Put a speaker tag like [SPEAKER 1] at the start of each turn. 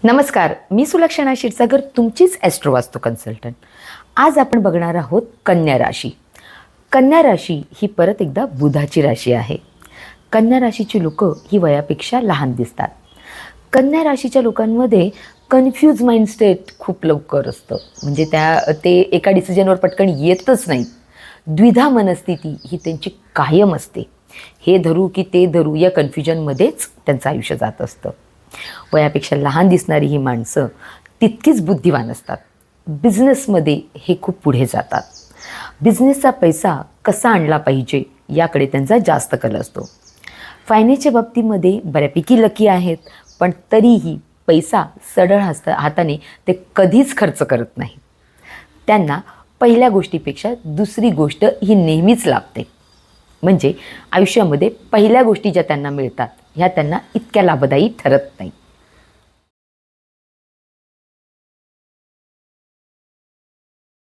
[SPEAKER 1] नमस्कार, मी सुलक्षणा क्षीरसागर, तुमचीच ॲस्ट्रोवास्तू कन्सल्टंट. आज आपण बघणार आहोत कन्या राशी. कन्या राशी ही परत एकदा बुधाची राशी आहे. कन्या राशीची लोकं ही वयापेक्षा लहान दिसतात. कन्या राशीच्या लोकांमध्ये कन्फ्यूज माइंड स्टेट खूप लवकर असतं, म्हणजे ते एका डिसिजनवर पटकन येतच नाहीत. द्विधा मनस्थिती ही त्यांची कायम असते. हे धरू की ते धरू या कन्फ्युजनमध्येच त्यांचं आयुष्य जात असतं. वयापेक्षा लहान दिसणारी ही माणसं तितकीच बुद्धिवान असतात. बिझनेसमध्ये हे खूप पुढे जातात. बिझनेसचा पैसा कसा आणला पाहिजे याकडे त्यांचा जास्त कल असतो. फायनान्सच्या बाबतीमध्ये बऱ्यापैकी लकी आहेत, पण तरीही पैसा सढळ हाताने ते कधीच खर्च करत नाही. त्यांना पहिल्या गोष्टीपेक्षा दुसरी गोष्ट ही नेहमीच लाभते. म्हणजे आयुष्यामध्ये पहिल्या गोष्टी ज्या त्यांना मिळतात ह्या त्यांना इतक्या लाभदायी ठरत नाही.